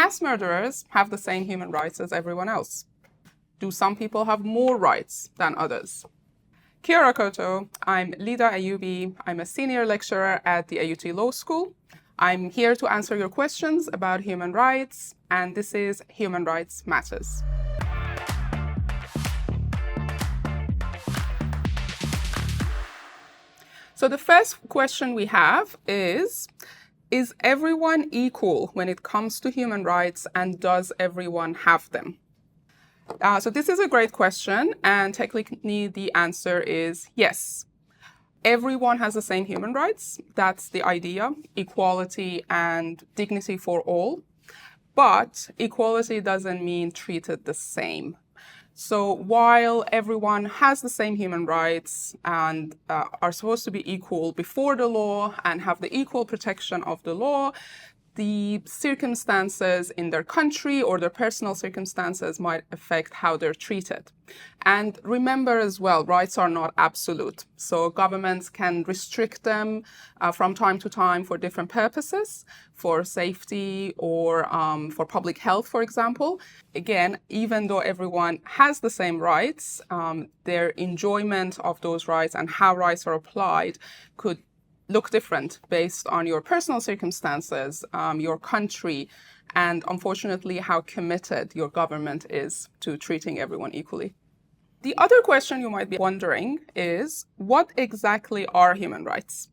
mass murderers have the same human rights as everyone else? Do some people have more rights than others? Kia ora koutou. I'm Lida Ayoubi. I'm a senior lecturer at the AUT Law School. I'm here to answer your questions about human rights, and this is Human Rights Matters. So the first question we have is everyone equal when it comes to human rights, and does everyone have them? So this is a great question, and technically the answer is yes. Everyone has the same human rights. That's the idea, equality and dignity for all. But equality doesn't mean treated the same. So while everyone has the same human rights and are supposed to be equal before the law and have the equal protection of the law, the circumstances in their country or their personal circumstances might affect how they're treated. And remember as well, rights are not absolute. So governments can restrict them from time to time for different purposes, for safety or for public health, for example. Again, even though everyone has the same rights, their enjoyment of those rights and how rights are applied could look different based on your personal circumstances, your country, and unfortunately how committed your government is to treating everyone equally. The other question you might be wondering is, what exactly are human rights?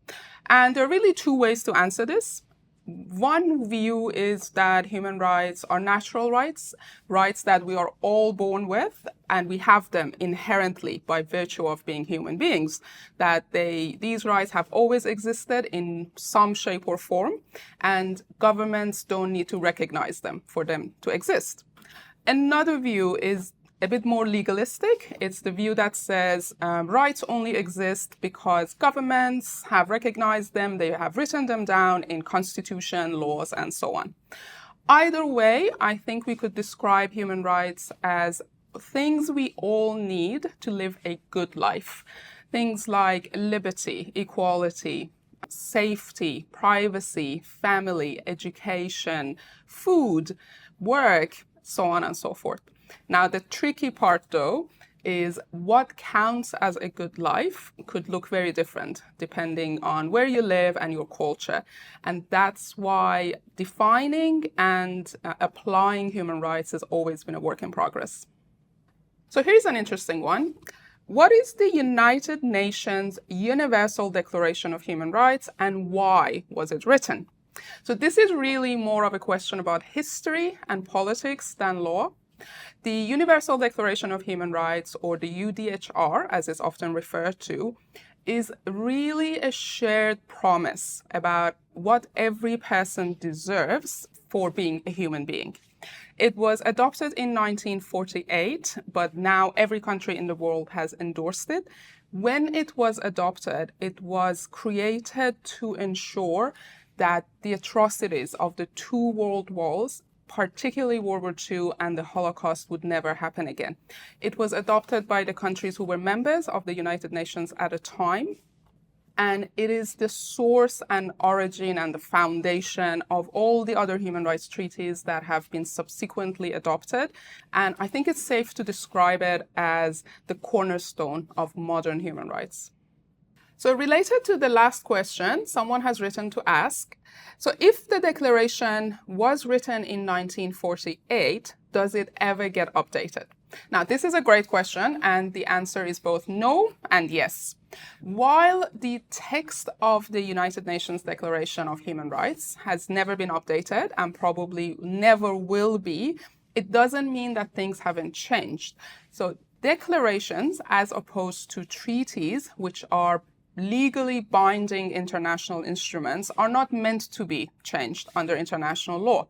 And there are really two ways to answer this. One view is that human rights are natural rights, rights that we are all born with, and we have them inherently by virtue of being human beings, that these rights have always existed in some shape or form, and governments don't need to recognize them for them to exist. Another view is a bit more legalistic. It's the view that says rights only exist because governments have recognized them, they have written them down in constitution, laws, and so on. Either way, I think we could describe human rights as things we all need to live a good life. Things like liberty, equality, safety, privacy, family, education, food, work, so on and so forth. Now, the tricky part, though, is what counts as a good life could look very different depending on where you live and your culture. And that's why defining and applying human rights has always been a work in progress. So here's an interesting one. What is the United Nations Universal Declaration of Human Rights, and why was it written? So this is really more of a question about history and politics than law. The Universal Declaration of Human Rights, or the UDHR, as it's often referred to, is really a shared promise about what every person deserves for being a human being. It was adopted in 1948, but now every country in the world has endorsed it. When it was adopted, it was created to ensure that the atrocities of the two world wars, particularly World War II and the Holocaust, would never happen again. It was adopted by the countries who were members of the United Nations at the time, and it is the source and origin and the foundation of all the other human rights treaties that have been subsequently adopted. And I think it's safe to describe it as the cornerstone of modern human rights. So related to the last question, someone has written to ask, so if the declaration was written in 1948, does it ever get updated? Now, this is a great question, and the answer is both no and yes. While the text of the United Nations Declaration of Human Rights has never been updated and probably never will be, it doesn't mean that things haven't changed. So declarations, as opposed to treaties, which are legally binding international instruments, are not meant to be changed under international law.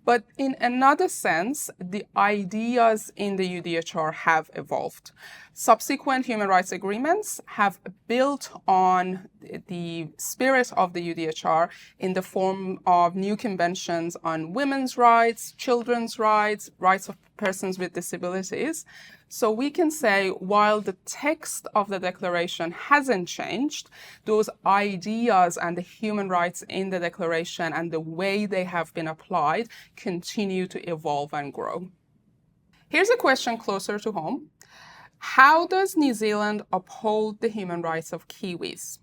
But in another sense, the ideas in the UDHR have evolved. Subsequent human rights agreements have built on the spirit of the UDHR in the form of new conventions on women's rights, children's rights, rights of persons with disabilities. So we can say, while the text of the declaration hasn't changed, those ideas and the human rights in the declaration and the way they have been applied continue to evolve and grow. Here's a question closer to home. How does New Zealand uphold the human rights of Kiwis?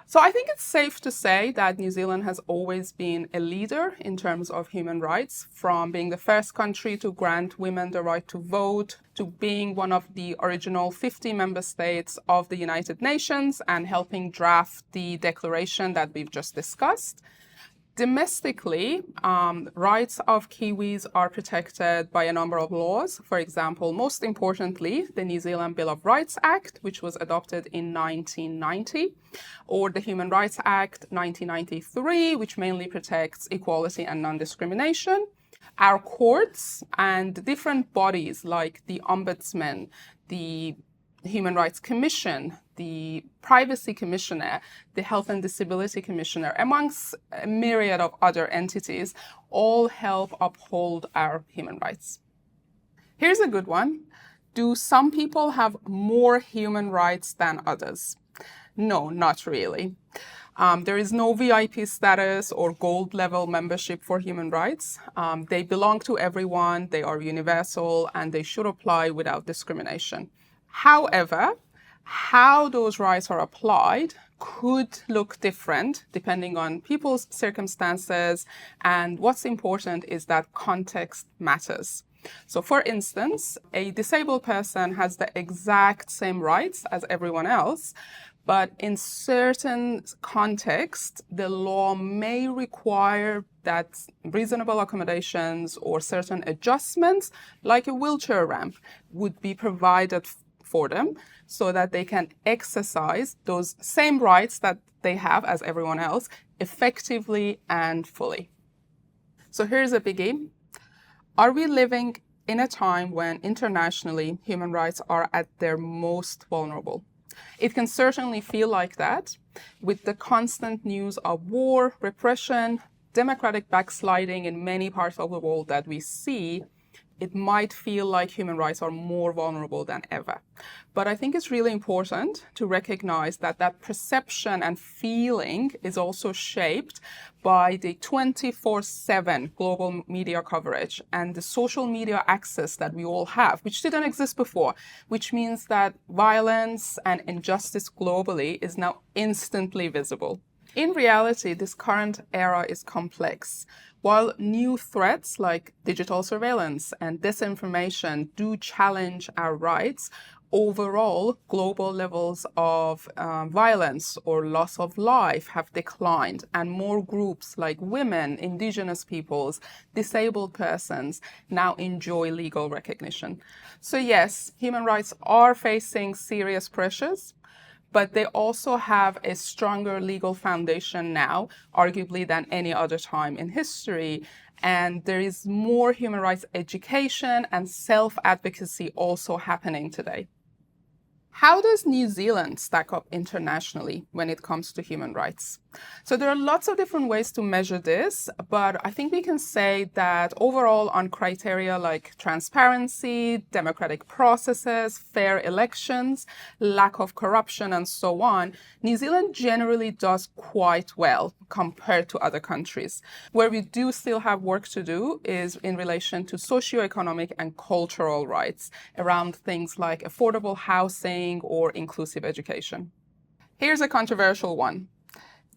So I think it's safe to say that New Zealand has always been a leader in terms of human rights, from being the first country to grant women the right to vote, to being one of the original 50 member states of the United Nations and helping draft the declaration that we've just discussed. Domestically, rights of Kiwis are protected by a number of laws. For example, most importantly, the New Zealand Bill of Rights Act, which was adopted in 1990, or the Human Rights Act 1993, which mainly protects equality and non-discrimination. Our courts and different bodies like the Ombudsman, the Human Rights Commission, the Privacy Commissioner, the Health and Disability Commissioner, amongst a myriad of other entities, all help uphold our human rights. Here's a good one. Do some people have more human rights than others? No, not really. There is no VIP status or gold level membership for human rights. They belong to everyone, they are universal, and they should apply without discrimination. However, how those rights are applied could look different depending on people's circumstances, and what's important is that context matters. So for instance, a disabled person has the exact same rights as everyone else, but in certain contexts, the law may require that reasonable accommodations or certain adjustments, like a wheelchair ramp, would be provided for them so that they can exercise those same rights that they have as everyone else effectively and fully. So here's a biggie. Are we living in a time when internationally human rights are at their most vulnerable? It can certainly feel like that with the constant news of war, repression, democratic backsliding in many parts of the world that we see. It might feel like human rights are more vulnerable than ever. But I think it's really important to recognize that that perception and feeling is also shaped by the 24/7 global media coverage and the social media access that we all have, which didn't exist before, which means that violence and injustice globally is now instantly visible. In reality, this current era is complex. While new threats like digital surveillance and disinformation do challenge our rights, overall, global levels of violence or loss of life have declined, and more groups like women, indigenous peoples, disabled persons now enjoy legal recognition. So yes, human rights are facing serious pressures, but they also have a stronger legal foundation now, arguably than any other time in history. And there is more human rights education and self-advocacy also happening today. How does New Zealand stack up internationally when it comes to human rights? So there are lots of different ways to measure this, but I think we can say that overall on criteria like transparency, democratic processes, fair elections, lack of corruption, and so on, New Zealand generally does quite well compared to other countries. Where we do still have work to do is in relation to socioeconomic and cultural rights around things like affordable housing or inclusive education. Here's a controversial one.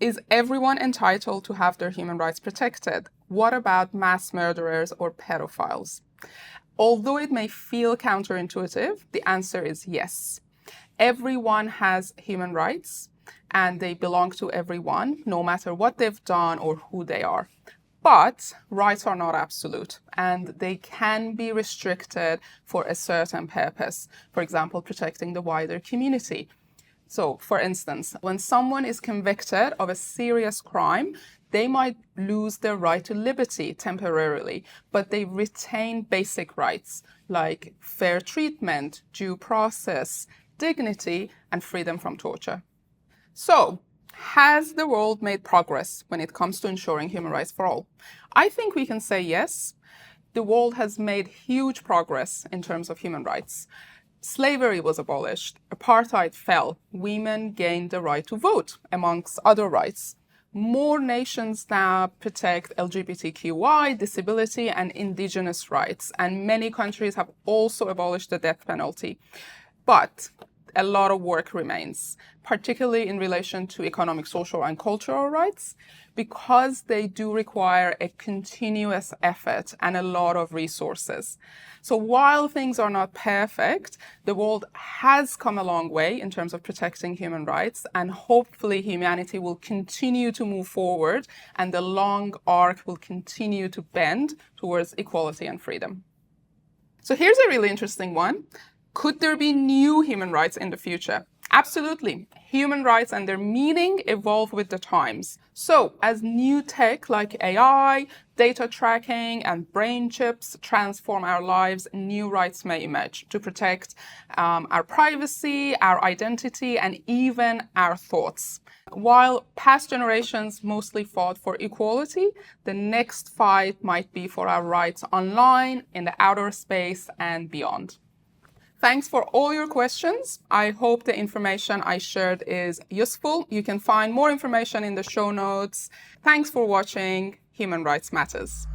Is everyone entitled to have their human rights protected? What about mass murderers or pedophiles? Although it may feel counterintuitive, the answer is yes. Everyone has human rights, and they belong to everyone, no matter what they've done or who they are. But rights are not absolute, and they can be restricted for a certain purpose. For example, protecting the wider community. So, for instance, when someone is convicted of a serious crime, they might lose their right to liberty temporarily, but they retain basic rights like fair treatment, due process, dignity, and freedom from torture. So, has the world made progress when it comes to ensuring human rights for all? I think we can say yes. the world has made huge progress in terms of human rights. Slavery was abolished, apartheid fell, women gained the right to vote, amongst other rights. More nations now protect LGBTQI, disability, and indigenous rights, and many countries have also abolished the death penalty. But a lot of work remains, particularly in relation to economic, social, and cultural rights, because they do require a continuous effort and a lot of resources. So while things are not perfect, the world has come a long way in terms of protecting human rights, and hopefully humanity will continue to move forward and the long arc will continue to bend towards equality and freedom. So here's a really interesting one. Could there be new human rights in the future? Absolutely. Human rights and their meaning evolve with the times. So as new tech like AI, data tracking, and brain chips transform our lives, new rights may emerge to protect our privacy, our identity, and even our thoughts. While past generations mostly fought for equality, the next fight might be for our rights online, in the outer space, and beyond. Thanks for all your questions. I hope the information I shared is useful. You can find more information in the show notes. Thanks for watching Human Rights Matters.